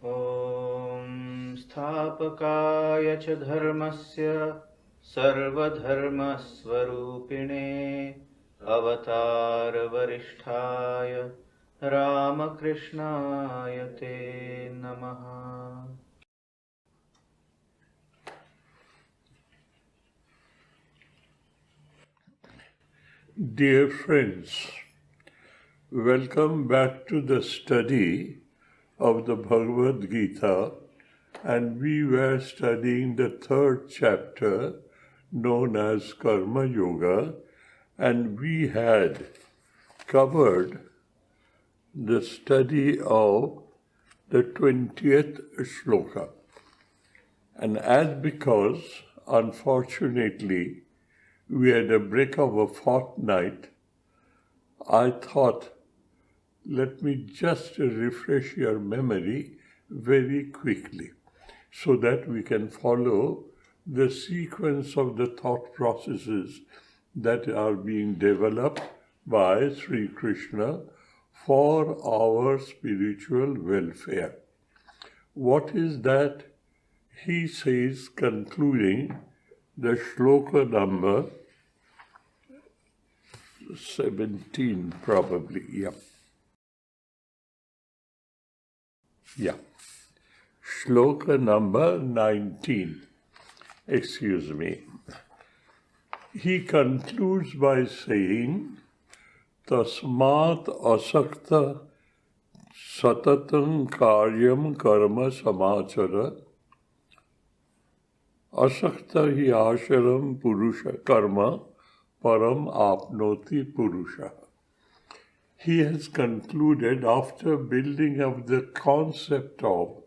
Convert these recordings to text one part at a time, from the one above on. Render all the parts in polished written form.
ॐ स्थापकाय च धर्मस्य सर्वधर्मस्वरूपिणे अवतारवरिष्ठाय रामकृष्णाय ते नमः। Dear friends, welcome back to the study of the Bhagavad Gita, and we were studying the third chapter known as Karma Yoga, and we had covered the study of the 20th shloka. And as because, unfortunately, we had a break of a fortnight, I thought, let me just refresh your memory very quickly so that we can follow the sequence of the thought processes that are being developed by Sri Krishna for our spiritual welfare. What is that? He says, concluding the shloka number 17, probably, Yeah. Shloka number 19. Excuse me. He concludes by saying, Tasmat asakta satatam karyam karma samachara asakta hi asharam purusha karma param apnoti purusha. He has concluded, after building up the concept of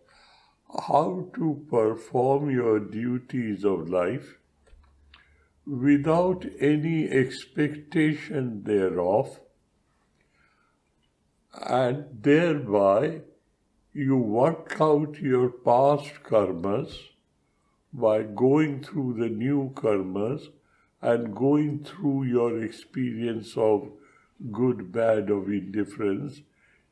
how to perform your duties of life without any expectation thereof, and thereby you work out your past karmas by going through the new karmas and going through your experience of good, bad, of indifference,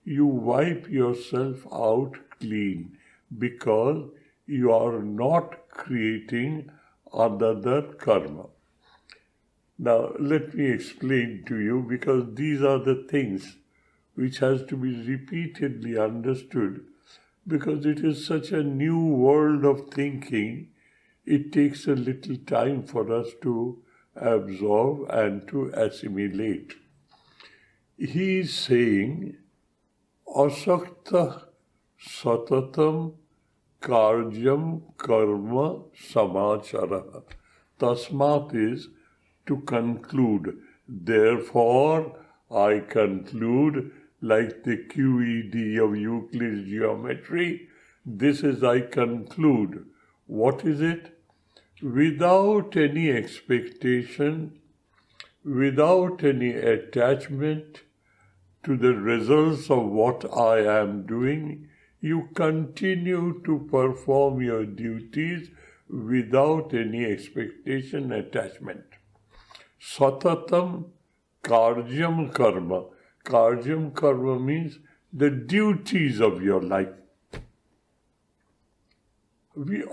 you wipe yourself out clean because you are not creating another karma. Now, let me explain to you, because these are the things which has to be repeatedly understood, because it is such a new world of thinking, it takes a little time for us to absorb and to assimilate. He is saying, asakta satatam karyam karma samachara. Tasmat is to conclude. Therefore, I conclude, like the QED of Euclid's geometry, this is I conclude. What is it? Without any expectation, without any attachment to the results of what I am doing, you continue to perform your duties without any expectation, attachment. Satatam karyam karma. Karyam karma means the duties of your life. We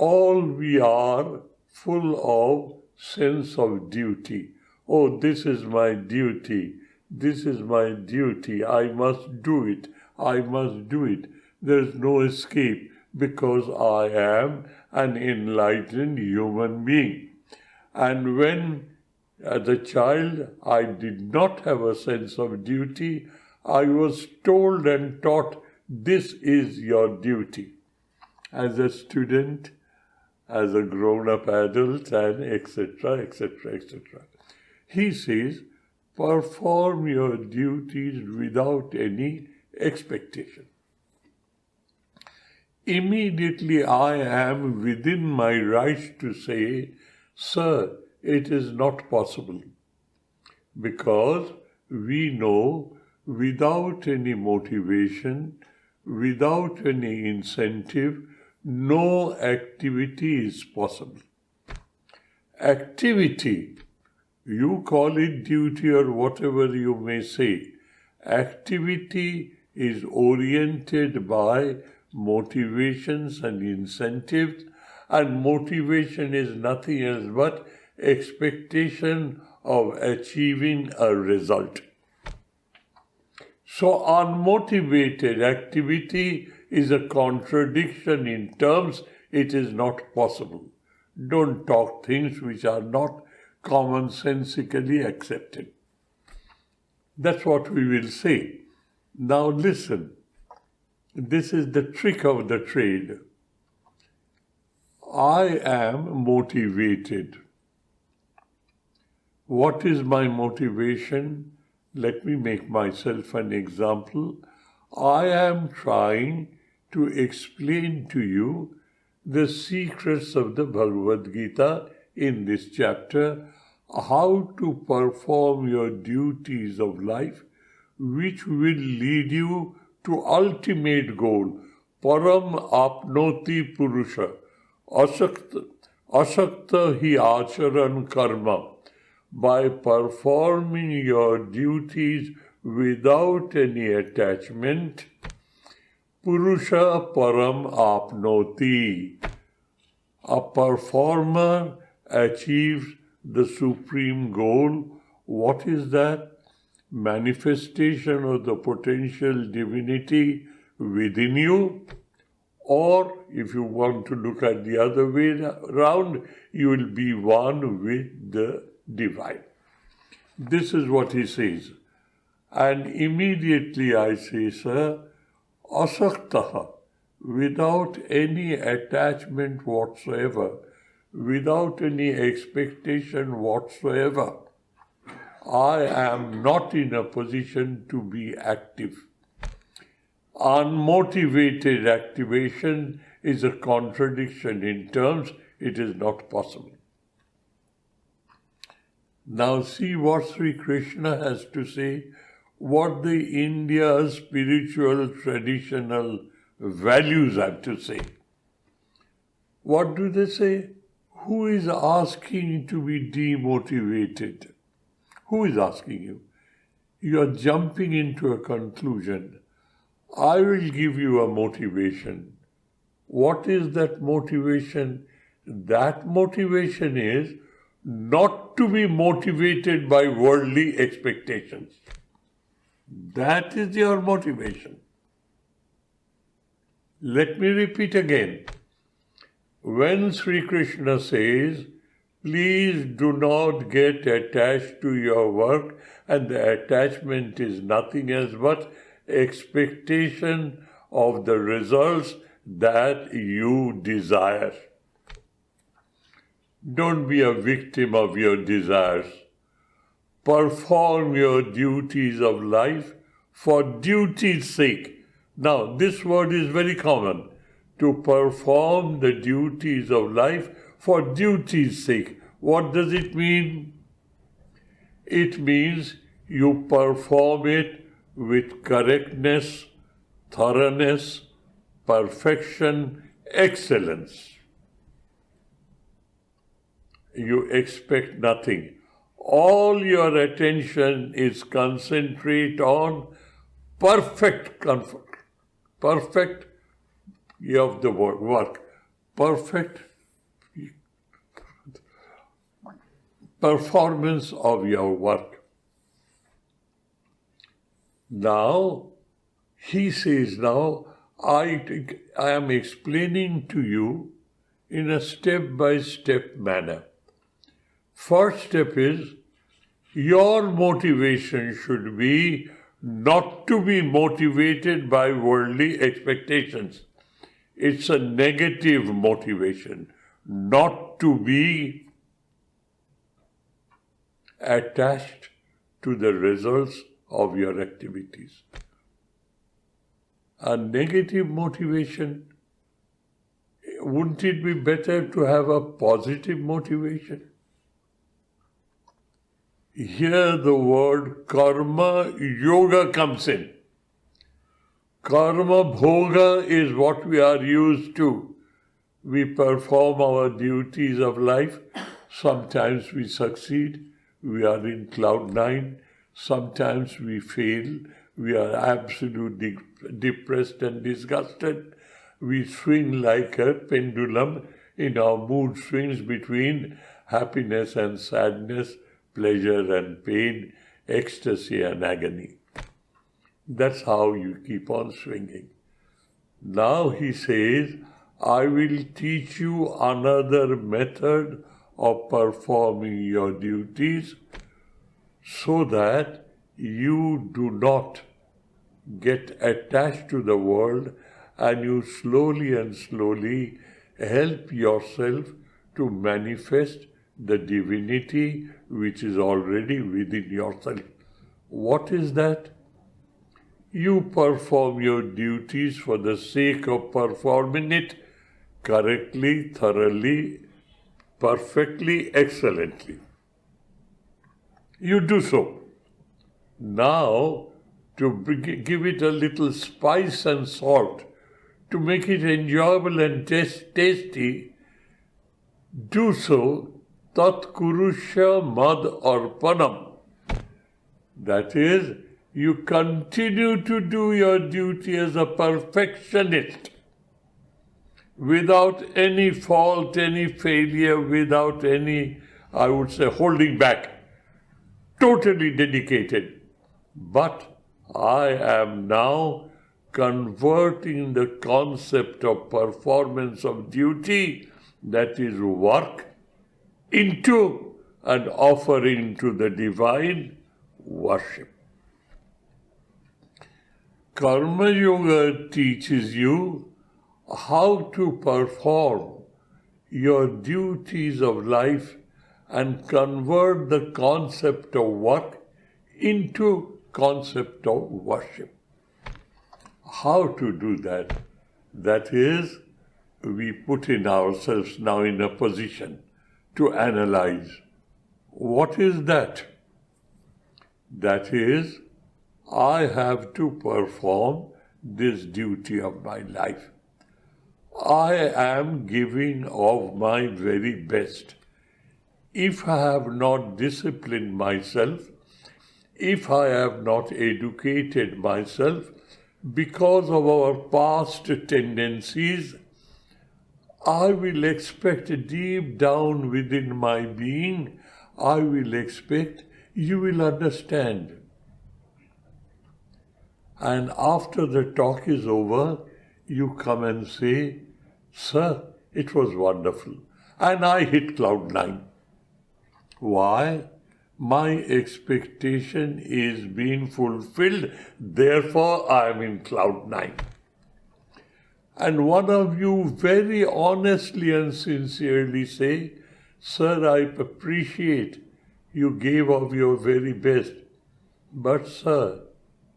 are full of sense of duty. Oh, this is my duty. This is my duty. I must do it. I must do it. There is no escape because I am an enlightened human being. And when, as a child, I did not have a sense of duty, I was told and taught, this is your duty. As a student, as a grown-up adult, and etc., etc., etc. He says, perform your duties without any expectation. Immediately I am within my right to say, sir, it is not possible. Because we know without any motivation, without any incentive, no activity is possible. Activity, you call it duty or whatever you may say, activity is oriented by motivations and incentives, and motivation is nothing else but expectation of achieving a result. So unmotivated activity is a contradiction in terms. It is not possible. Don't talk things which are not commonsensically accepted. That's what we will say. Now listen. This is the trick of the trade. I am motivated. What is my motivation? Let me make myself an example. I am trying to explain to you the secrets of the Bhagavad Gita in this chapter, how to perform your duties of life, which will lead you to ultimate goal, param apnoti purusha, asakta hi acharan karma. By performing your duties without any attachment, purusha param apnoti. A performer achieves the supreme goal. What is that? Manifestation of the potential divinity within you, or if you want to look at the other way around, you will be one with the divine. This is what he says. And immediately I say, sir, asaktaha, without any attachment whatsoever, without any expectation whatsoever, I am not in a position to be active. Unmotivated activation is a contradiction in terms. It is not possible. Now see what Sri Krishna has to say, what the India's spiritual traditional values have to say. What do they say? Who is asking to be demotivated? Who is asking you? You are jumping into a conclusion. I will give you a motivation. What is that motivation? That motivation is not to be motivated by worldly expectations. That is your motivation. Let me repeat again. When Sri Krishna says, please do not get attached to your work, and the attachment is nothing else but expectation of the results that you desire. Don't be a victim of your desires. Perform your duties of life for duty's sake. Now, this word is very common. To perform the duties of life for duty's sake. What does it mean? It means you perform it with correctness, thoroughness, perfection, excellence. You expect nothing. All your attention is concentrate on perfect comfort. Perfect of the work. Perfect performance of your work. Now, he says now, I am explaining to you in a step-by-step manner. First step is, your motivation should be not to be motivated by worldly expectations. It's a negative motivation, not to be attached to the results of your activities. A negative motivation, wouldn't it be better to have a positive motivation? Here the word karma yoga comes in. Karma bhoga is what we are used to. We perform our duties of life. Sometimes we succeed. We are in cloud nine. Sometimes we fail. We are absolutely depressed and disgusted. we swing like a pendulum in our mood swings between happiness and sadness, pleasure and pain, ecstasy and agony. That's how you keep on swinging. Now he says, I will teach you another method of performing your duties so that you do not get attached to the world and you slowly and slowly help yourself to manifest the divinity which is already within yourself. What is that? You perform your duties for the sake of performing it correctly, thoroughly, perfectly, excellently. You do so. Now, to give it a little spice and salt, to make it enjoyable and tasty, do so tat kurusha mad arpanam. That is, you continue to do your duty as a perfectionist, without any fault, any failure, without any, I would say, holding back, totally dedicated. But I am now converting the concept of performance of duty, that is work, into an offering to the divine worship. Karma Yoga teaches you how to perform your duties of life and convert the concept of work into concept of worship. How to do that? That is, we put in ourselves now in a position to analyze. What is that? That is, I have to perform this duty of my life. I am giving of my very best. If I have not disciplined myself, if I have not educated myself, because of our past tendencies, I will expect deep down within my being, I will expect you will understand. And after the talk is over, you come and say, Sir, it was wonderful. And I hit cloud 9. Why? My expectation is being fulfilled, therefore I am in cloud 9. And one of you very honestly and sincerely say, Sir, I appreciate you gave of your very best, but sir,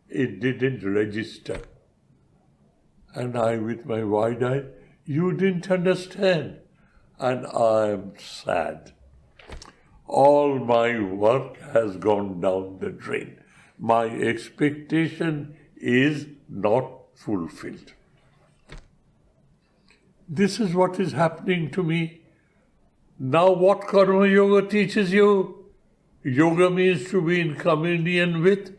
it didn't register. And I, with my wide eye, you didn't understand. And I am sad. All my work has gone down the drain. My expectation is not fulfilled. This is what is happening to me. Now what Karma Yoga teaches you? Yoga means to be in communion with.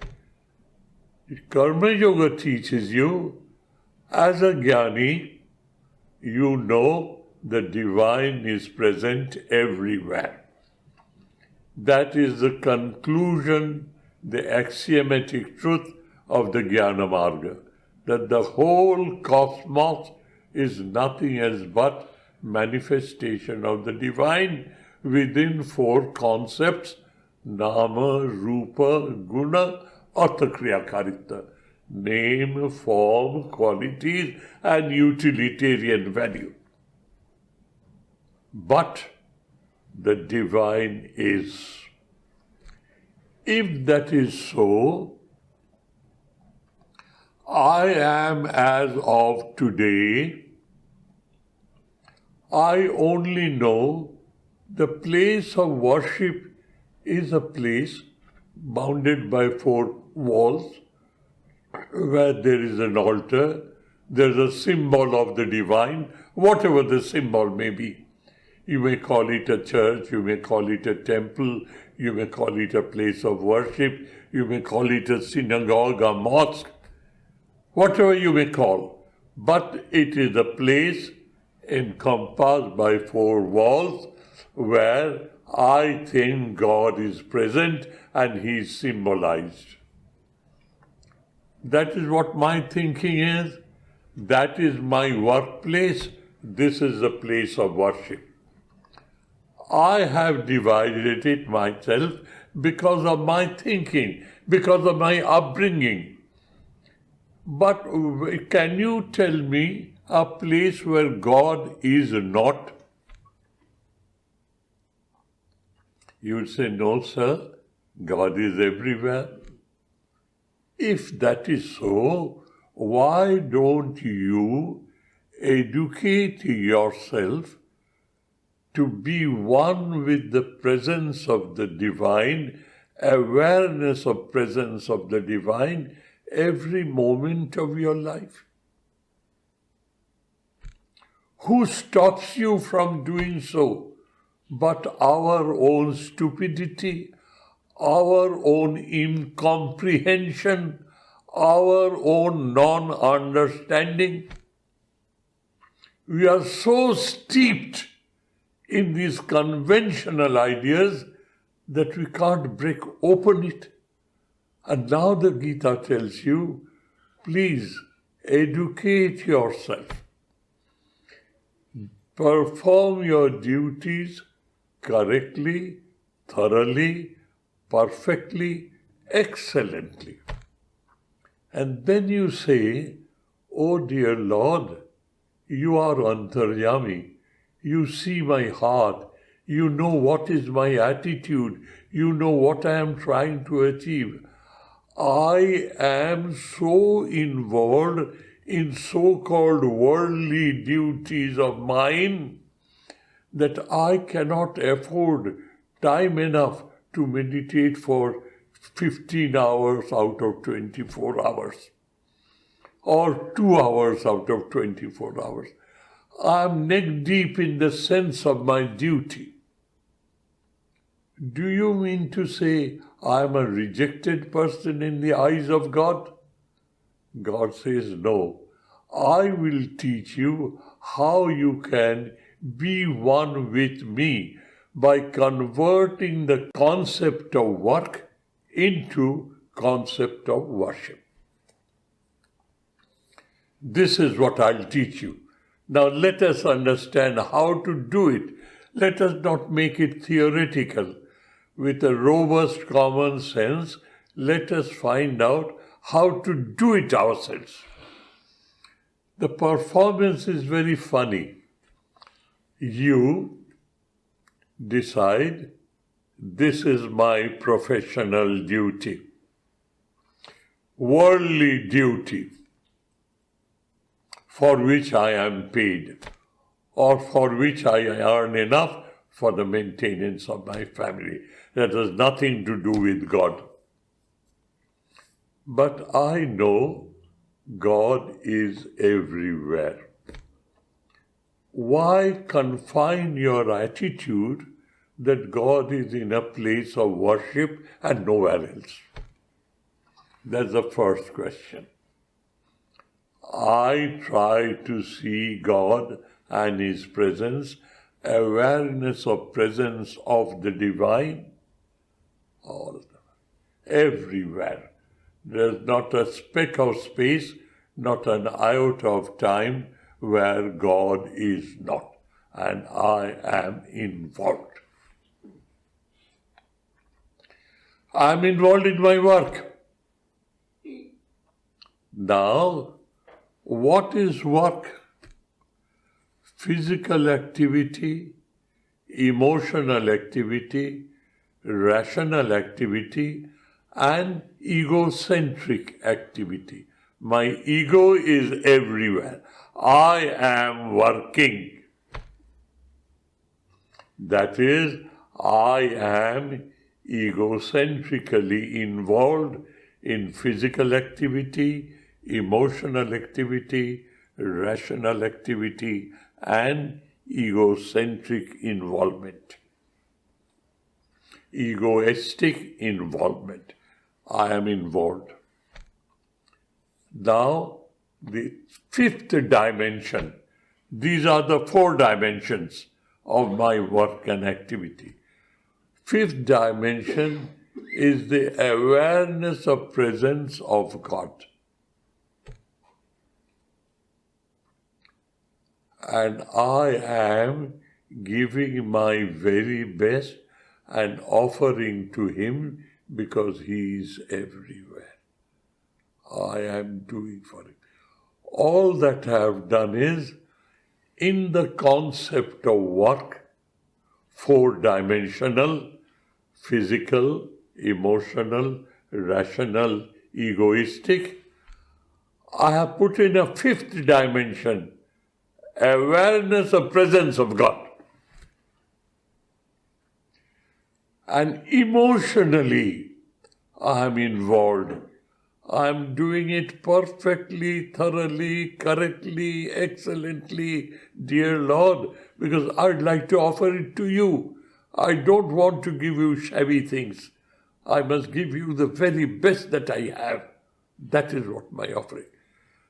Karma Yoga teaches you, as a jnani, you know the divine is present everywhere. That is the conclusion, the axiomatic truth of the Jnana Marga, that the whole cosmos is nothing else but manifestation of the divine within 4 concepts, Nama, Rupa, Guna, Artha, Kriya, Karitva. Name, form, qualities and utilitarian value. But the divine is. If that is so, I am as of today, I only know the place of worship is a place bounded by 4 walls, where there is an altar, there is a symbol of the divine, whatever the symbol may be. You may call it a church, you may call it a temple, you may call it a place of worship, you may call it a synagogue, a mosque, whatever you may call. but it is a place encompassed by four walls where I think God is present and He is symbolized. That is what my thinking is. That is my workplace. This is the place of worship. I have divided it myself because of my thinking, because of my upbringing. But can you tell me a place where God is not? You would say, no, sir, God is everywhere. If that is so, why don't you educate yourself to be one with the presence of the divine, awareness of presence of the divine every moment of your life? Who stops you from doing so but our own stupidity, our own incomprehension, our own non-understanding? We are so steeped in these conventional ideas that we can't break open it. And now the Gita tells you, please educate yourself. Perform your duties correctly, thoroughly, perfectly, excellently. And then you say, oh dear Lord, you are Antaryami. You see my heart. You know what is my attitude. You know what I am trying to achieve. I am so involved in so-called worldly duties of mine that I cannot afford time enough to meditate for 15 hours out of 24 hours or 2 hours out of 24 hours. I am neck deep in the sense of my duty. Do you mean to say I am a rejected person in the eyes of God? God says, no. I will teach you how you can be one with me by converting the concept of work into concept of worship. This is what I'll teach you. Now let us understand how to do it. Let us not make it theoretical. With a robust common sense, let us find out how to do it ourselves. The performance is very funny. You decide, this is my professional duty, worldly duty, for which I am paid, or for which I earn enough for the maintenance of my family. That has nothing to do with God. But I know God is everywhere. Why confine your attitude that God is in a place of worship and nowhere else? That's the first question. I try to see God and His presence, awareness of presence of the divine, all everywhere. There's not a speck of space, not an iota of time where God is not, and I am involved. I'm involved in my work. Now, what is work? Physical activity, emotional activity, rational activity, and egocentric activity. My ego is everywhere. I am working. That is, I am egocentrically involved in physical activity, emotional activity, rational activity, and egocentric involvement. Egoistic involvement. I am involved. Now, the fifth dimension. These are the 4 dimensions of my work and activity. Fifth dimension is the awareness of presence of God. And I am giving my very best and offering to Him because He is everywhere. I am doing for Him. All that I have done is, in the concept of work, 4-dimensional, physical, emotional, rational, egoistic, I have put in a 5th dimension, awareness of presence of God. And emotionally, I am involved. I am doing it perfectly, thoroughly, correctly, excellently, dear Lord, because I'd like to offer it to you. I don't want to give you shabby things. I must give you the very best that I have. That is what my offering.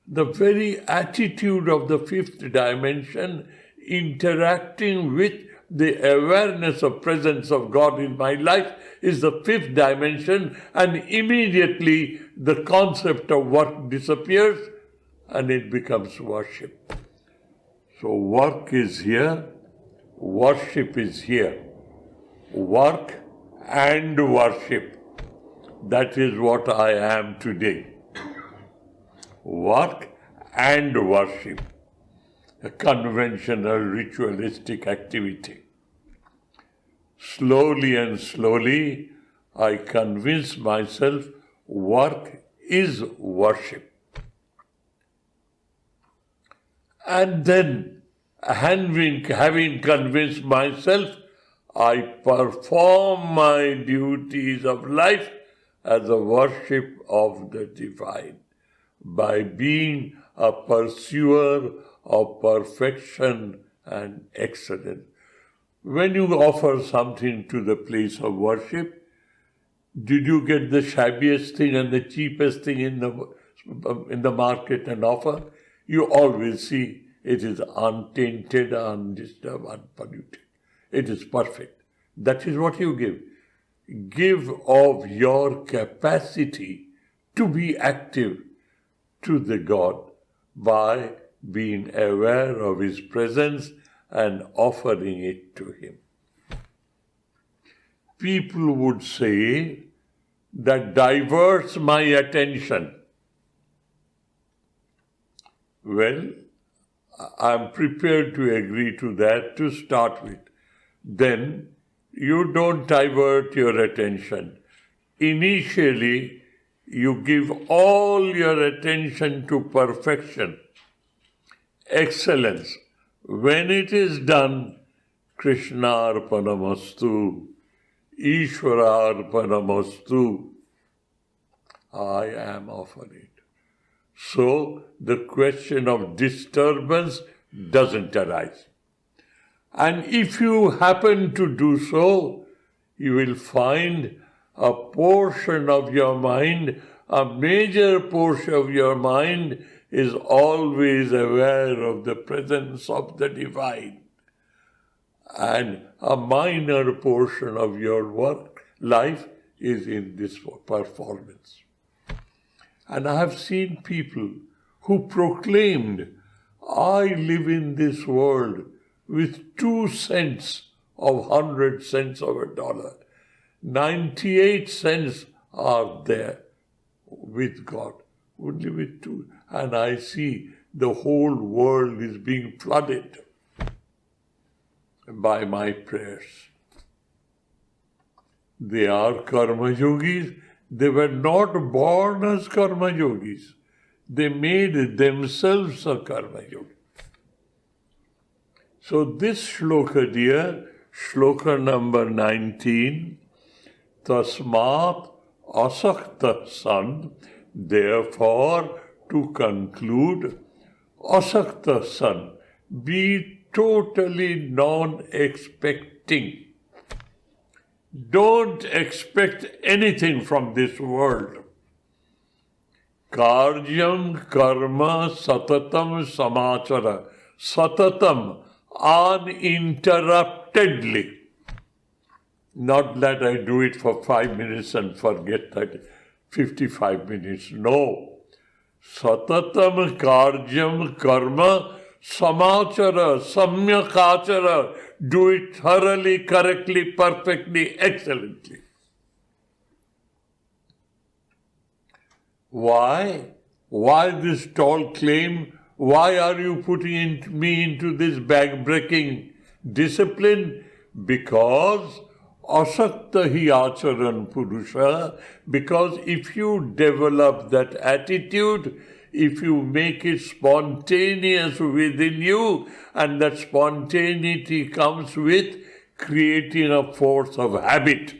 The very attitude of the 5th dimension interacting with the awareness of presence of God in my life is the 5th dimension, and immediately the concept of work disappears and it becomes worship. So work is here, worship is here. Work and worship. That is what I am today. Work and worship. A conventional ritualistic activity. Slowly and slowly, I convince myself work is worship. And then, having convinced myself, I perform my duties of life as a worship of the divine by being a pursuer of perfection and excellence. When you offer something to the place of worship, did you get the shabbiest thing and the cheapest thing in the market and offer? You always see it is untainted, undisturbed, unpolluted. It is perfect. That is what you give. Give of your capacity to be active to the God by being aware of His presence and offering it to Him. People would say that diverts my attention. Well, I'm prepared to agree to that to start with. Then you don't divert your attention. Initially, you give all your attention to perfection, excellence. When it is done, Krishna Arpanamastu, Ishvara Arpanamastu, I am offering. So the question of disturbance doesn't arise. And if you happen to do so, you will find a portion of your mind, a major portion of your mind is always aware of the presence of the divine. And a minor portion of your work, life, is in this performance. And I have seen people who proclaimed, I live in this world with 2 cents of 100 cents of a dollar. 98 cents are there with God, only with 2. And I see the whole world is being flooded by my prayers. They are karma yogis. They were not born as karma yogis. They made themselves a karma yogi. So this shloka, dear, shloka number 19, Tasmat asakta san, therefore, to conclude, asakta san, be totally non-expecting. Don't expect anything from this world. Karyam karma satatam samachara. Satatam, uninterruptedly. Not that I do it for 5 minutes and forget that 55 minutes. No. Satatam karyam karma samachara, samyakachara. Do it thoroughly, correctly, perfectly, excellently. Why? Why this tall claim? Why are you putting me into this bag-breaking discipline? Because asakta hi acharan purusha, because if you develop that attitude, if you make it spontaneous within you, and that spontaneity comes with creating a force of habit.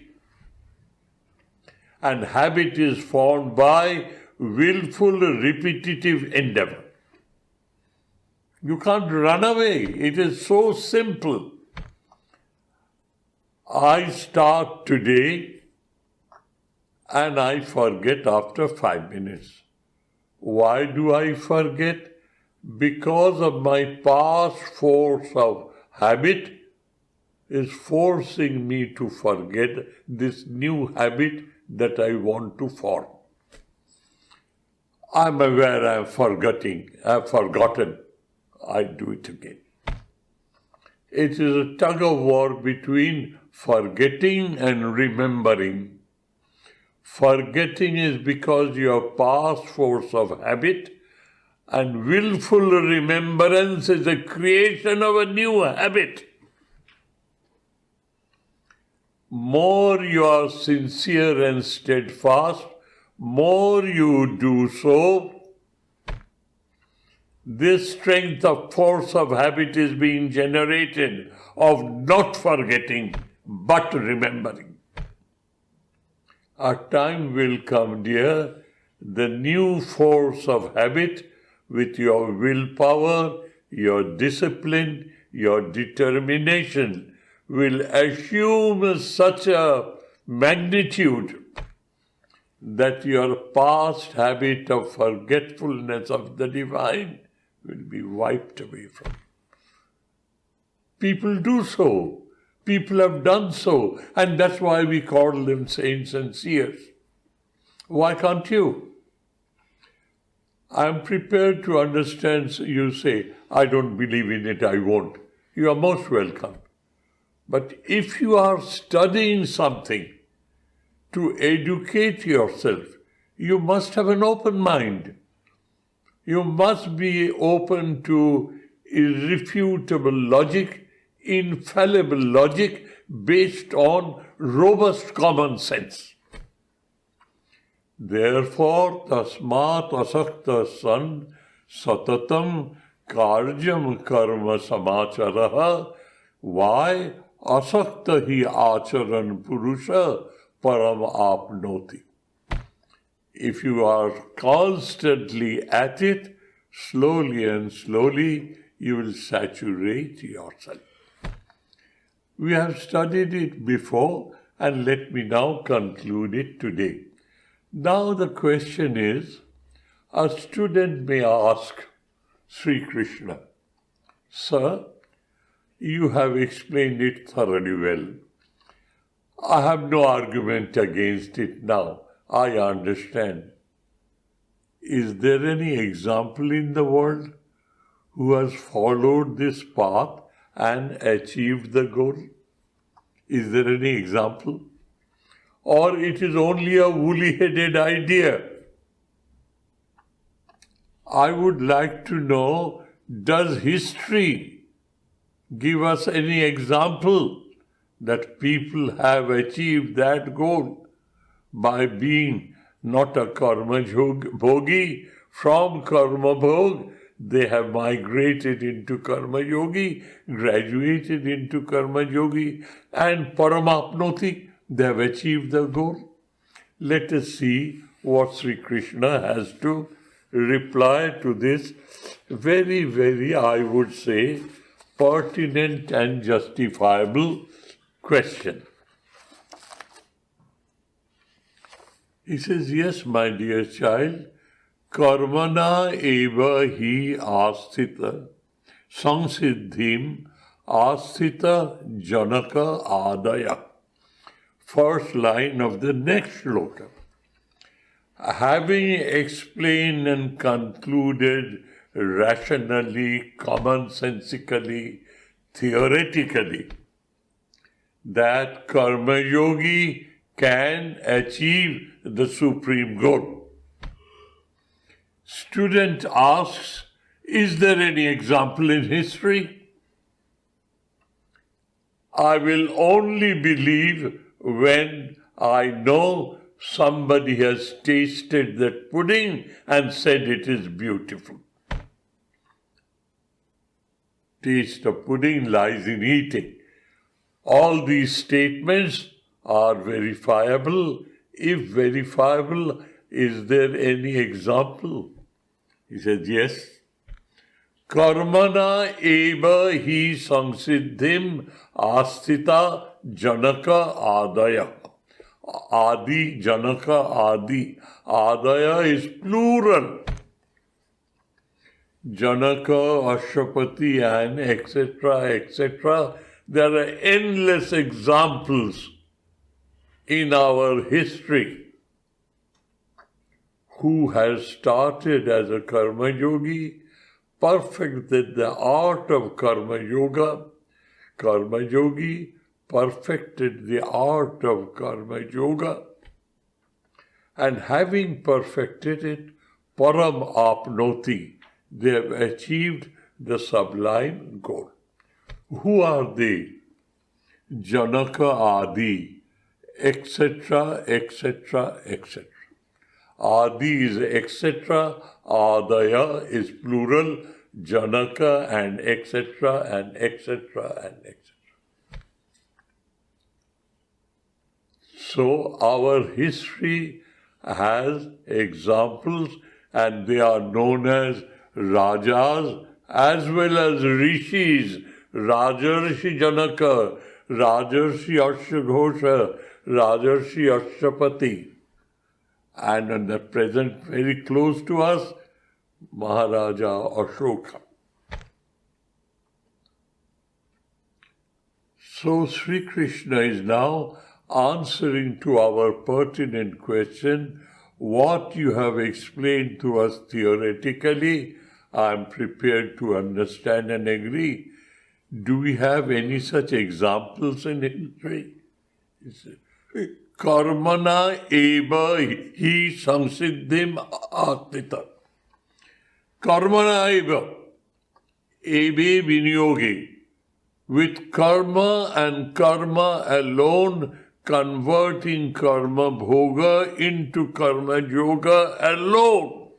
And habit is formed by willful, repetitive endeavor. You can't run away. It is so simple. I start today and I forget after 5 minutes. Why do I forget? Because of my past force of habit is forcing me to forget this new habit that I want to form. I'm aware I've forgotten. I do it again. It is a tug of war between forgetting and remembering. Forgetting is because you have past force of habit, and willful remembrance is the creation of a new habit. More you are sincere and steadfast, more you do so, this strength of force of habit is being generated of not forgetting but remembering. A time will come, dear, the new force of habit with your willpower, your discipline, your determination will assume such a magnitude that your past habit of forgetfulness of the divine will be wiped away from you. People do so. People have done so. And that's why we call them saints and seers. Why can't you? I'm prepared to understand. You say, I don't believe in it, I won't. You are most welcome. But if you are studying something to educate yourself, you must have an open mind. You must be open to irrefutable logic, infallible logic based on robust common sense. Therefore, tasmat asakta san satatam karyam karma samacharaha. Why? Asakta hi acharan purusha param apnoti. If you are constantly at it, slowly and slowly, you will saturate yourself. We have studied it before, and let me now conclude it today. Now the question is, a student may ask Sri Krishna, Sir, you have explained it thoroughly well. I have no argument against it now. I understand. Is there any example in the world who has followed this path and achieved the goal? Is there any example? Or it is only a woolly-headed idea? I would like to know, does history give us any example that people have achieved that goal by being not a karma bhogi? From karma bhog, they have migrated into karma yogi, graduated into karma yogi, and paramapnoti, they have achieved the goal. Let us see what Sri Krishna has to reply to this very, very, I would say, pertinent and justifiable question. He says, yes, my dear child, Karmana eva hi asthita samsiddhim asthita janaka adaya. First line of the next shloka. Having explained and concluded rationally, commonsensically, theoretically, that karma yogi can achieve the supreme goal. Student asks, is there any example in history? I will only believe when I know somebody has tasted that pudding and said it is beautiful. Taste of pudding lies in eating. All these statements are verifiable. If verifiable, is there any example? He said, yes. Karmana eva hi samsiddhim asthita janaka adaya. Adi, janaka, adi. Adaya is plural. Janaka, Ashwapati, and etc., etc. There are endless examples in our history. Who has started as a karma yogi, perfected the art of karma yoga. Karma yogi perfected the art of karma yoga, and having perfected it, param apnoti, they have achieved the sublime goal. Who are they? Janaka Adi, etc., etc., etc. Adi is etc., Adaya is plural, Janaka and etc., and etc., and etc. So our history has examples, and they are known as Rajas as well as Rishis. Rajarshi Janaka, Rajarshi Ashwaghosha, Rajarshi Ashwapati. And in the present, very close to us, Maharaja Ashoka. So Sri Krishna is now answering to our pertinent question, what you have explained to us theoretically, I am prepared to understand and agree. Do we have any such examples in history? Karmana eva hi samsiddhim atita. Karmana eva, ebe vinyogi. With karma and karma alone, converting karma bhoga into karma yoga alone,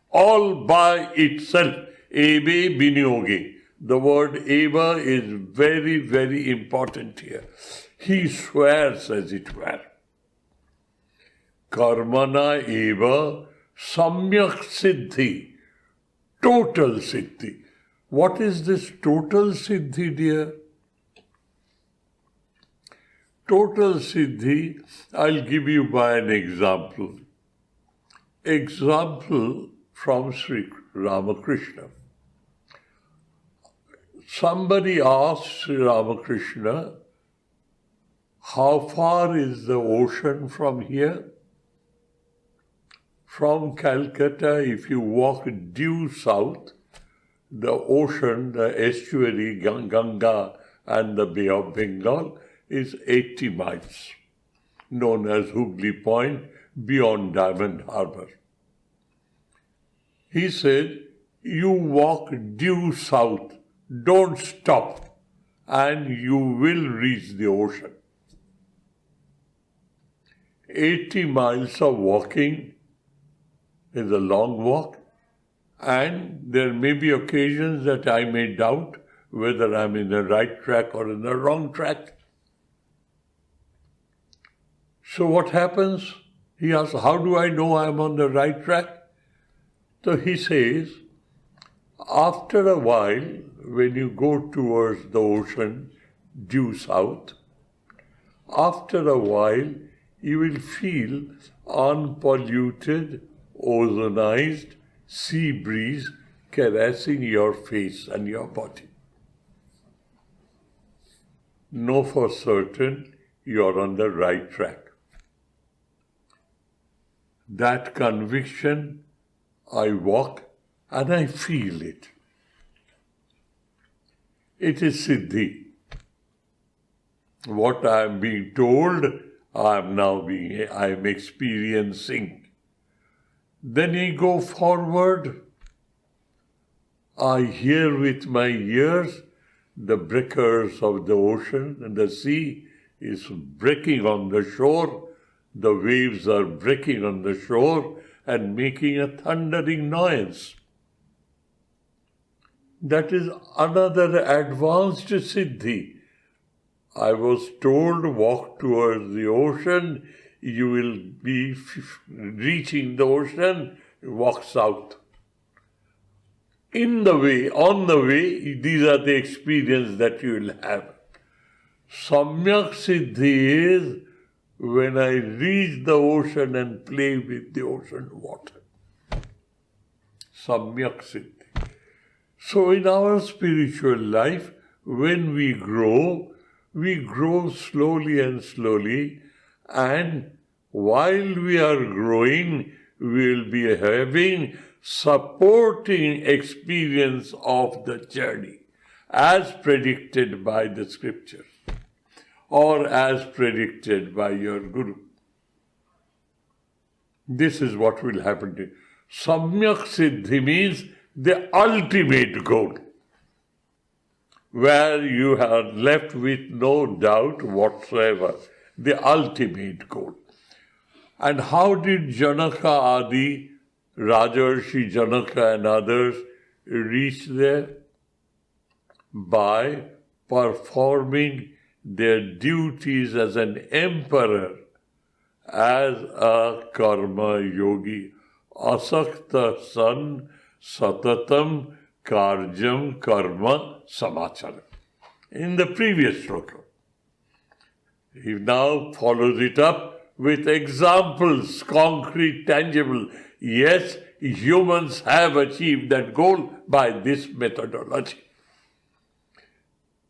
all by itself. Ebe vinyogi. The word eva is very, very important here. He swears, as it were. Karmana eva samyak siddhi, total siddhi. What is this total siddhi, dear? Total siddhi, I'll give you by an example. Example from Sri Ramakrishna. Somebody asked Sri Ramakrishna, how far is the ocean from here? From Calcutta, if you walk due south, the ocean, the estuary, Ganga and the Bay of Bengal is 80 miles, known as Hooghly Point, beyond Diamond Harbour. He said, you walk due south, don't stop, and you will reach the ocean. 80 miles of walking is a long walk, and there may be occasions that I may doubt whether I'm in the right track or in the wrong track. So what happens? He asks, how do I know I'm on the right track? So he says, after a while, when you go towards the ocean due south, after a while you will feel unpolluted ozonized sea breeze caressing your face and your body. Know for certain you're on the right track. That conviction, I walk and I feel it. It is Siddhi. What I am being told, I am experiencing. Then I go forward. I hear with my ears the breakers of the ocean, and the sea is breaking on the shore. The waves are breaking on the shore and making a thundering noise. That is another advanced Siddhi. I was told, walk towards the ocean, you will be reaching the ocean, walk south. On the way, these are the experiences that you will have. Samyak Siddhi is when I reach the ocean and play with the ocean water. Samyak Siddhi. So in our spiritual life, when we grow slowly and slowly, and while we are growing, we will be having supporting experience of the journey as predicted by the scriptures or as predicted by your Guru. This is what will happen to you. Samyak Siddhi means the ultimate goal, where you are left with no doubt whatsoever, the ultimate goal. And how did Janaka Adi, Rajarshi Janaka and others reach there? By performing their duties as an emperor, as a karma yogi. Asakta san satatam karjam karma samachara. In the previous sloka. He now follows it up with examples, concrete, tangible. Yes, humans have achieved that goal by this methodology.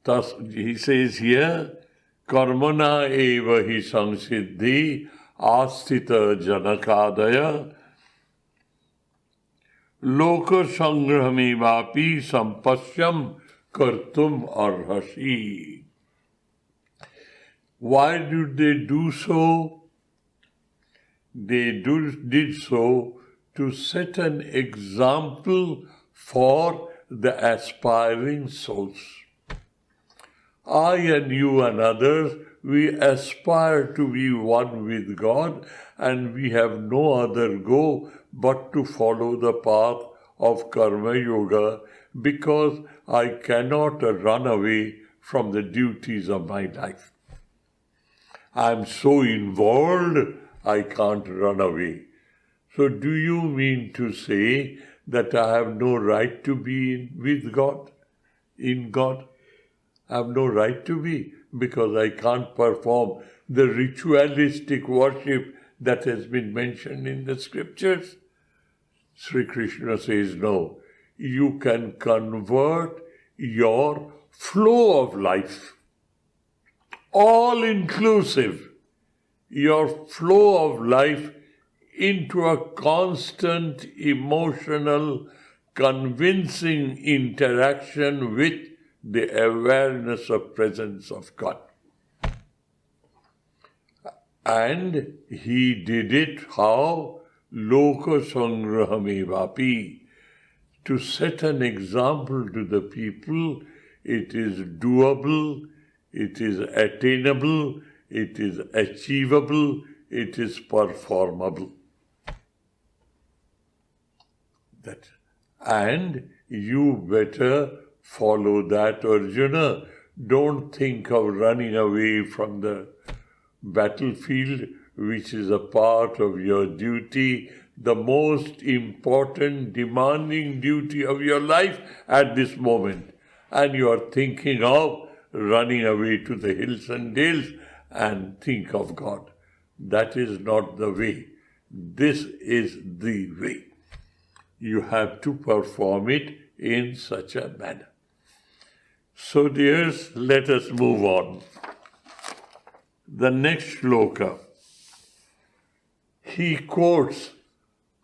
Thus, he says here, karmana eva hi samsiddhi astita janakadaya loka sangrahami vapi sampasyam kartum arhasi. Why did they do so? They did so to set an example for the aspiring souls. I and you and others, we aspire to be one with God, and we have no other goal but to follow the path of Karma Yoga, because I cannot run away from the duties of my life. I am so involved, I can't run away. So do you mean to say that I have no right to be with God, in God? I have no right to be, because I can't perform the ritualistic worship that has been mentioned in the scriptures. Sri Krishna says, no, you can convert your flow of life, all inclusive, your flow of life into a constant emotional, convincing interaction with the awareness of presence of God. And he did it how? Loka sangrahame vapi. To set an example to the people, it is doable, it is attainable, it is achievable, it is performable. And you better follow that, Arjuna. Don't think of running away from the battlefield, which is a part of your duty, the most important, demanding duty of your life at this moment. And you are thinking of running away to the hills and dales and think of God. That is not the way. This is the way. You have to perform it in such a manner. So dears, let us move on. The next shloka, he quotes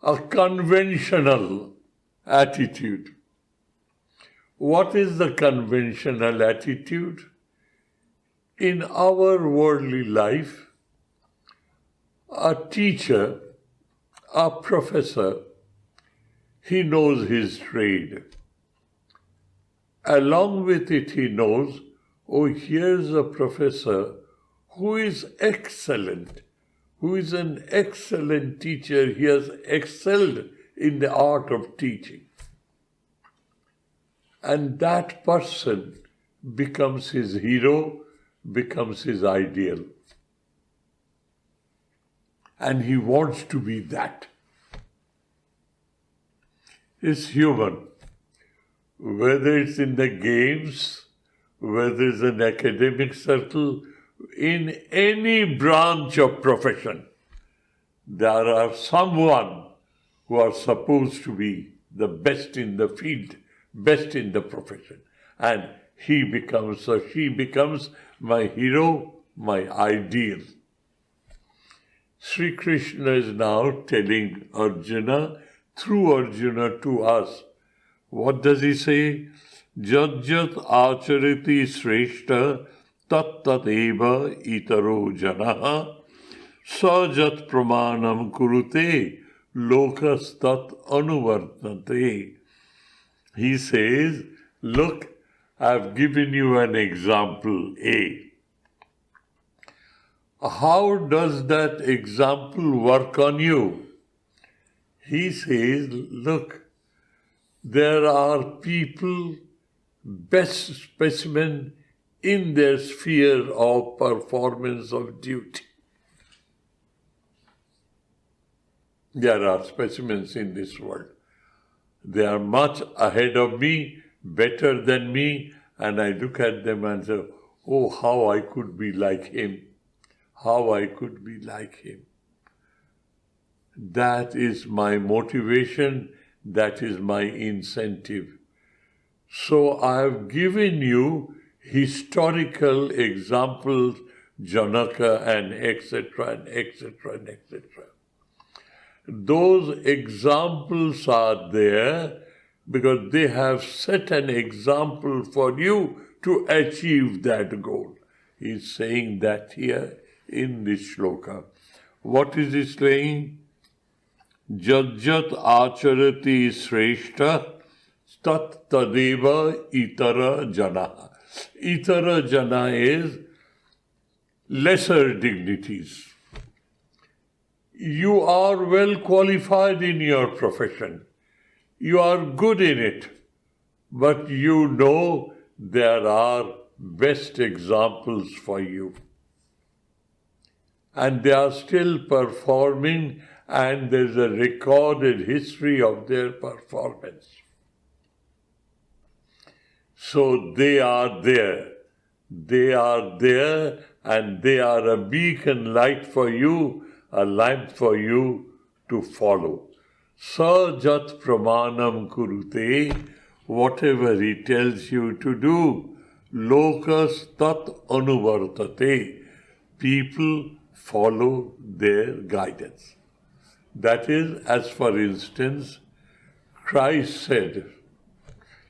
a conventional attitude. What is the conventional attitude? In our worldly life, a teacher, a professor, he knows his trade. Along with it, he knows, oh, here's a professor who is excellent, who is an excellent teacher. He has excelled in the art of teaching. And that person becomes his hero, becomes his ideal. And he wants to be that. It's human. Whether it's in the games, whether it's an academic circle, in any branch of profession, there are someone who are supposed to be the best in the field, best in the profession. And he becomes or she becomes my hero, my ideal. Sri Krishna is now telling Arjuna, through Arjuna to us. What does he say? Jajjat achariti shreshta tat tat eva itaro janaha sajat pramanam kurute lokas tat anuvartate. He says, look, I've given you an example A. How does that example work on you? He says, look, there are people, best specimen in their sphere of performance of duty. There are specimens in this world. They are much ahead of me, better than me, and I look at them and say, oh, how I could be like him. How I could be like him. That is my motivation, that is my incentive. So I have given you historical examples, Janaka and etc. and etc. and etc. Those examples are there because they have set an example for you to achieve that goal. He's saying that here in this shloka. What is he saying? Jajjat acharati shreshta tat tadeva itara jana. Itara jana is lesser dignities. You are well qualified in your profession. You are good in it. But you know there are best examples for you. And they are still performing, and there's a recorded history of their performance. So they are there. They are there, and they are a beacon light for you, a lamp for you to follow. Sajat pramanam kurute, whatever he tells you to do, lokas tat anuvartate, people follow their guidance. That is, as for instance, Christ said,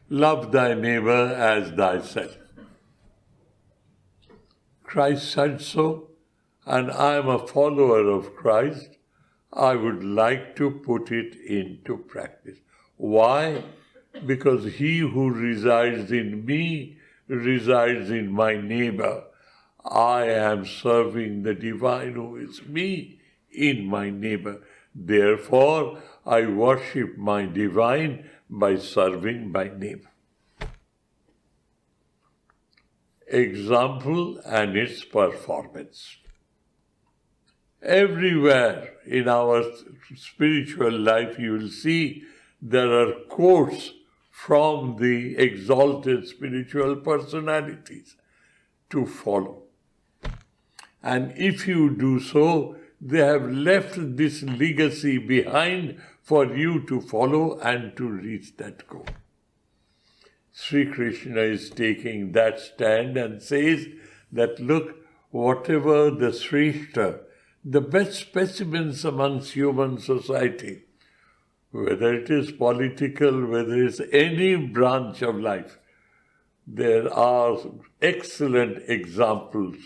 love thy neighbor as thyself. Christ said so, and I am a follower of Christ. I would like to put it into practice. Why? Because he who resides in me resides in my neighbor. I am serving the divine who is me in my neighbor. Therefore, I worship my divine by serving my neighbor. Example and its performance. Everywhere in our spiritual life you will see there are quotes from the exalted spiritual personalities to follow. And if you do so, They have left this legacy behind for you to follow and to reach that goal. Sri Krishna is taking that stand and says that, look, whatever the Shrestha, the best specimens amongst human society, whether it is political, whether it is any branch of life, there are excellent examples.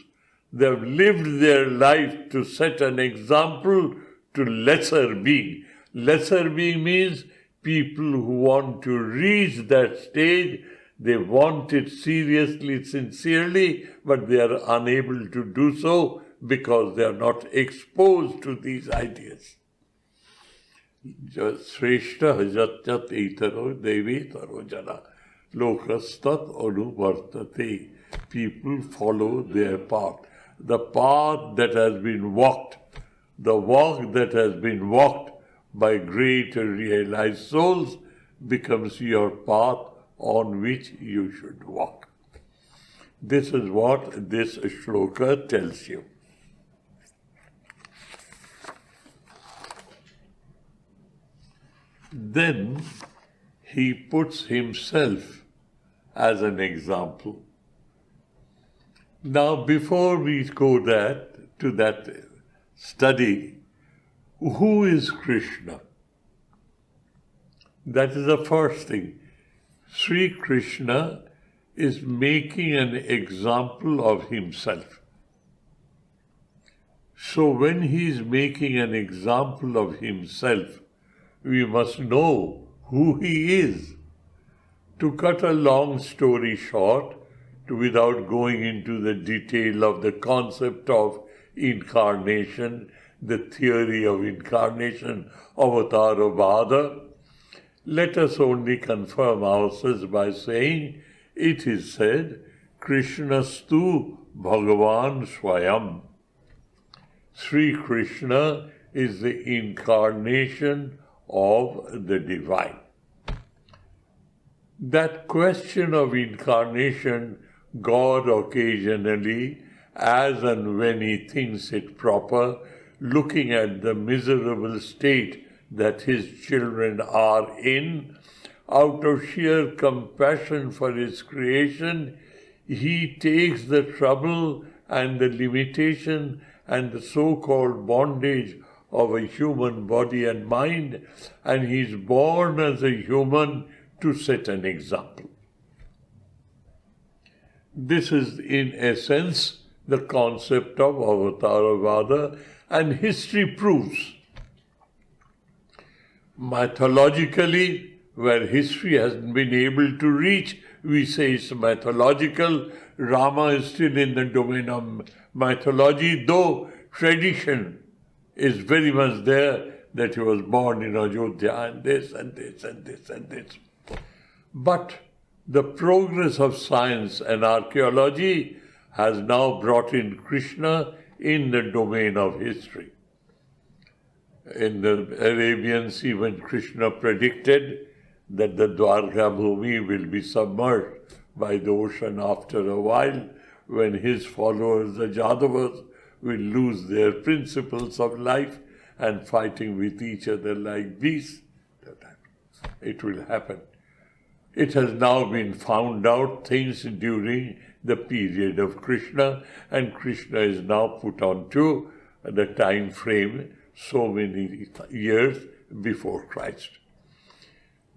They have lived their life to set an example to lesser being. Lesser being means people who want to reach that stage. They want it seriously, sincerely, but they are unable to do so because they are not exposed to these ideas. Shrestha hajat itaro devi taro jana lokastat anuvartate. People follow their path. The path that has been walked, the walk that has been walked by great realized souls becomes your path on which you should walk. This is what this shloka tells you. Then he puts himself as an example. Now, before we go to that study, who is Krishna? That is the first thing. Sri Krishna is making an example of himself. So when he is making an example of himself, we must know who he is. To cut a long story short, without going into the detail of the concept of incarnation, the theory of incarnation, Avatarvada, let us only confirm ourselves by saying, it is said, Krishnastu Bhagavan Swayam. Sri Krishna is the incarnation of the divine. That question of incarnation, God occasionally, as and when he thinks it proper, looking at the miserable state that his children are in, out of sheer compassion for his creation, he takes the trouble and the limitation and the so-called bondage of a human body and mind, and he is born as a human to set an example. This is, in essence, the concept of Avatarvada, and history proves. Mythologically, where history hasn't been able to reach, we say it's mythological. Rama is still in the domain of mythology, though tradition is very much there that he was born in Ayodhya and this and this and this and this. But the progress of science and archaeology has now brought in Krishna in the domain of history. In the Arabian Sea, when Krishna predicted that the Dwarka Bhumi will be submerged by the ocean after a while, when his followers, the Jadavas, will lose their principles of life and fighting with each other like beasts, it will happen. It has now been found out things during the period of Krishna, and Krishna is now put onto the time frame so many years before Christ.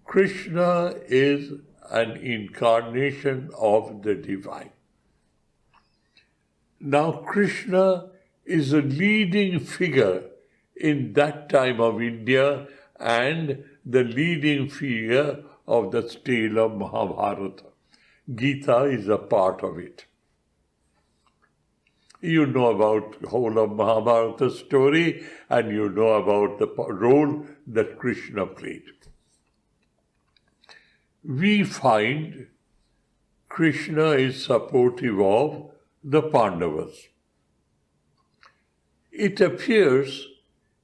Krishna is an incarnation of the divine. Now Krishna is a leading figure in that time of India and the leading figure of the tale of Mahabharata. Gita is a part of it. You know about the whole of Mahabharata story, and you know about the role that Krishna played. We find Krishna is supportive of the Pandavas. It appears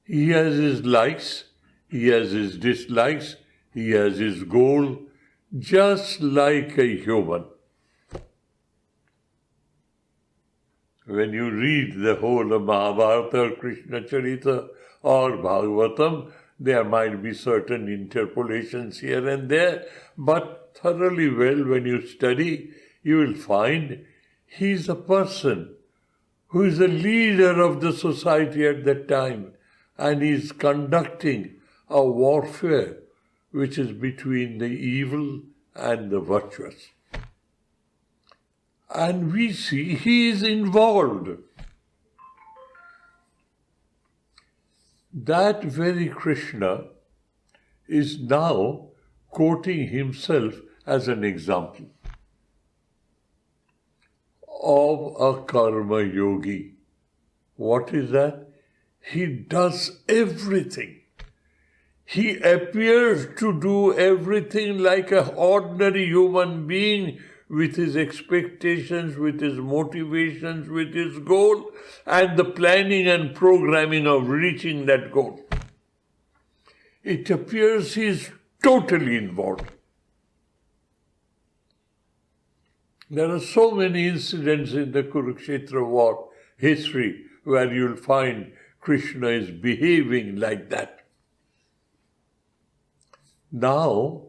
he has his likes, he has his dislikes, he has his goal, just like a human. When you read the whole of Mahabharata or Krishna Charita or Bhagavatam, there might be certain interpolations here and there, but thoroughly well when you study, you will find he is a person who is a leader of the society at that time, and he is conducting a warfare which is between the evil and the virtuous. And we see he is involved. That very Krishna is now quoting himself as an example of a karma yogi. What is that? He does everything. He appears to do everything like an ordinary human being, with his expectations, with his motivations, with his goal, and the planning and programming of reaching that goal. It appears he is totally involved. There are so many incidents in the Kurukshetra war history where you'll find Krishna is behaving like that. Now,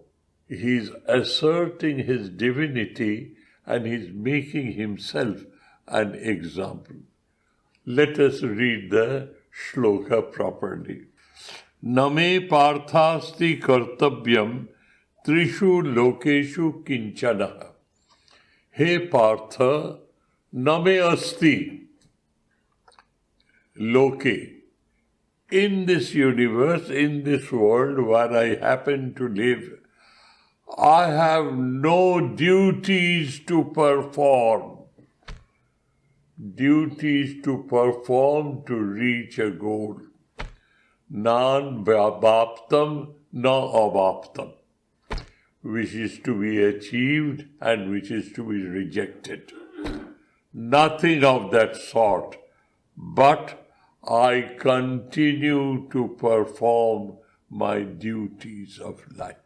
he's asserting his divinity and he's making himself an example. Let us read the shloka properly. Name parthasti kartavyam trishu lokeshu kinchana. He Partha, name asti loke. In this universe, in this world where I happen to live, I have no duties to perform. Duties to perform to reach a goal. Nan bhaptam na avaptam. Which is to be achieved and which is to be rejected. Nothing of that sort. But I continue to perform my duties of life.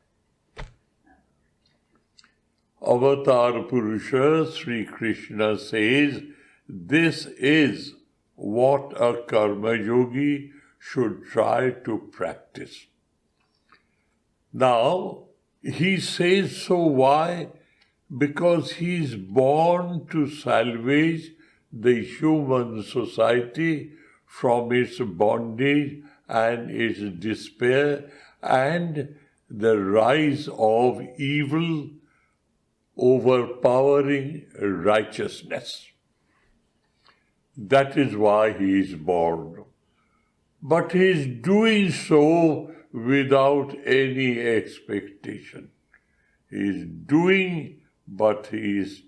Avatar Purusha Sri Krishna says, this is what a karma yogi should try to practice. Now, he says so why? Because he is born to salvage the human society from its bondage and its despair and the rise of evil overpowering righteousness. That is why he is born. But he is doing so without any expectation. He is doing, but he is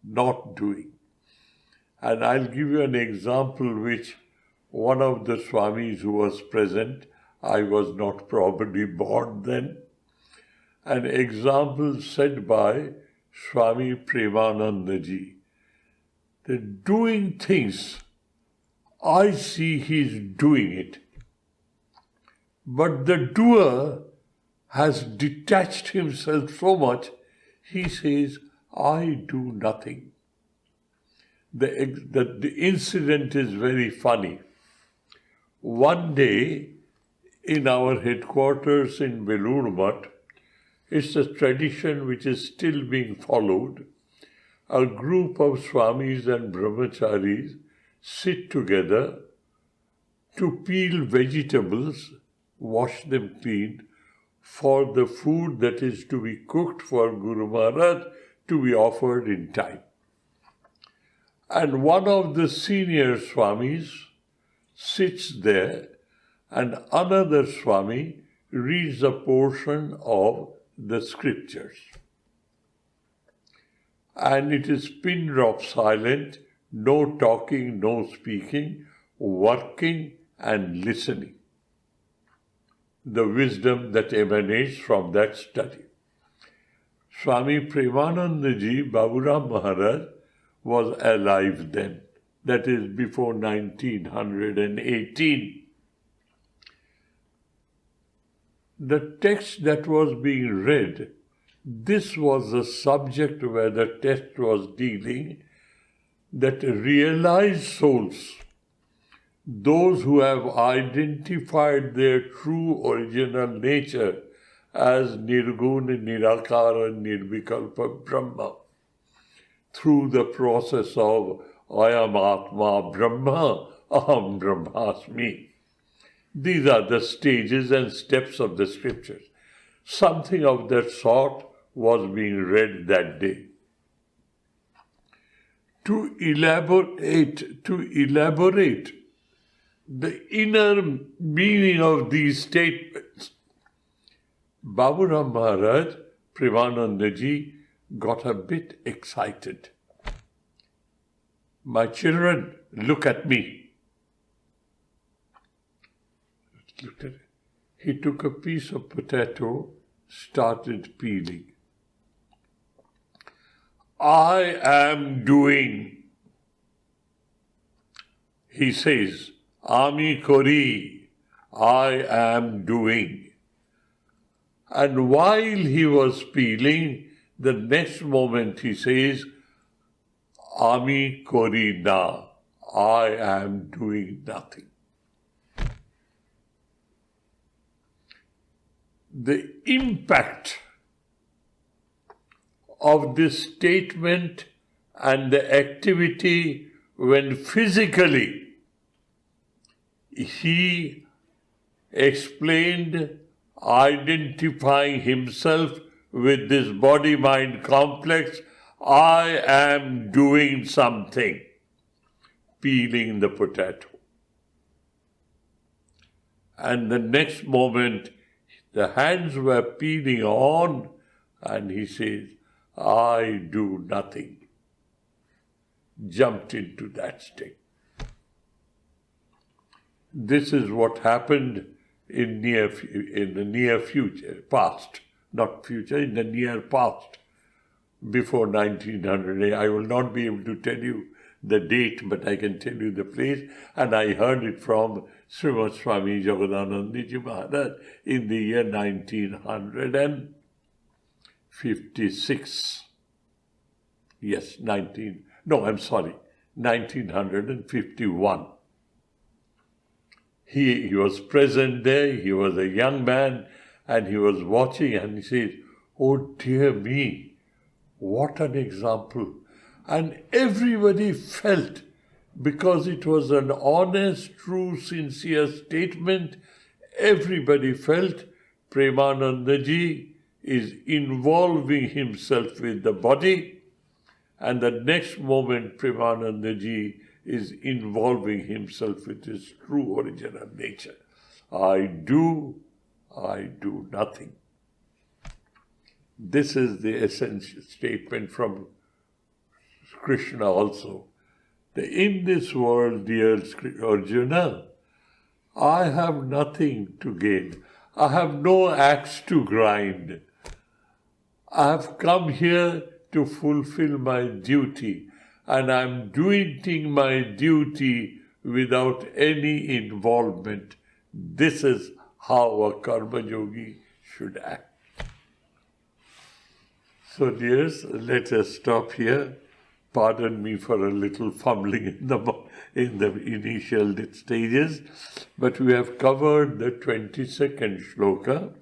not doing. And I'll give you an example which one of the Swamis who was present, I was not probably born then, an example said by Swami Premanandaji, that doing things, I see he's doing it. But the doer has detached himself so much, he says, I do nothing. The incident is very funny. One day, in our headquarters in Belur, it's a tradition which is still being followed. A group of Swamis and Brahmacharis sit together to peel vegetables, wash them clean, for the food that is to be cooked for Guru Maharaj to be offered in time. And one of the senior Swamis sits there and another Swami reads a portion of the scriptures. And it is pin drop silent, no talking, no speaking, working and listening. The wisdom that emanates from that study. Swami Premanandaji, Baburam Maharaj, was alive then. That is before 1918. The text that was being read, this was the subject where the text was dealing, that realized souls, those who have identified their true original nature as Nirguna, Nirakara, Nirvikalpa Brahma, through the process of Ayam Atma Brahma, Aham Brahmasmi. These are the stages and steps of the scriptures. Something of that sort was being read that day. To elaborate the inner meaning of these statements, Baburam Maharaj, Premanandaji, got a bit excited. My children, look at me. Looked at it. He took a piece of potato, started peeling. I am doing. He says, Ami Kori, I am doing. And while he was peeling, the next moment he says, Ami Kori na, I am doing nothing. The impact of this statement and the activity when physically he explained, identifying himself with this body-mind complex, I am doing something, peeling the potato. And the next moment, the hands were peeling on, and he says, I do nothing. Jumped into that state. This is what happened in the near future, past, not future, in the near past, before 1900. I will not be able to tell you the date, but I can tell you the place, and I heard it from Srimad Swami Jagadanandji Maharaj in the year 1956. Yes, 1951. He was present there, he was a young man, and he was watching, and he says, oh dear me, what an example. And everybody felt, because it was an honest, true, sincere statement, everybody felt Premanandaji is involving himself with the body, and the next moment Premanandaji is involving himself with his true original nature. I do nothing. This is the essential statement from Krishna also. In this world, dear Arjuna, I have nothing to gain. I have no axe to grind. I have come here to fulfill my duty, and I am doing my duty without any involvement. This is how a karma yogi should act. So dears, let us stop here. Pardon me for a little fumbling in the initial stages, but we have covered the 22nd shloka.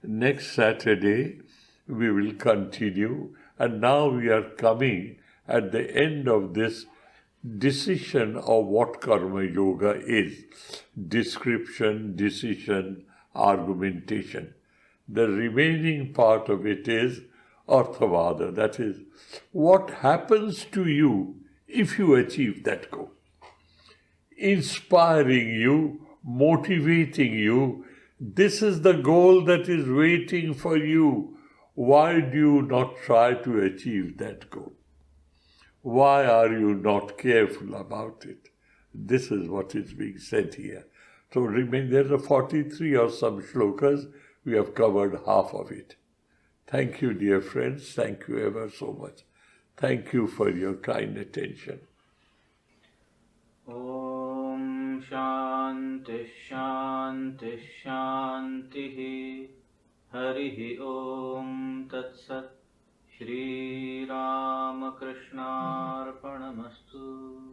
Next Saturday we will continue, and now we are coming at the end of this decision of what karma yoga is. Description, decision, argumentation. The remaining part of it is Arthavada, that is, what happens to you if you achieve that goal? Inspiring you, motivating you, this is the goal that is waiting for you. Why do you not try to achieve that goal? Why are you not careful about it? This is what is being said here. So there are 43 or some shlokas, we have covered half of it. Thank you, dear friends. Thank you ever so much. Thank you for your kind attention. Om Shanti Shanti Shanti Harihi Om Tat Sat Shri Ramakrishna Arpanamastu.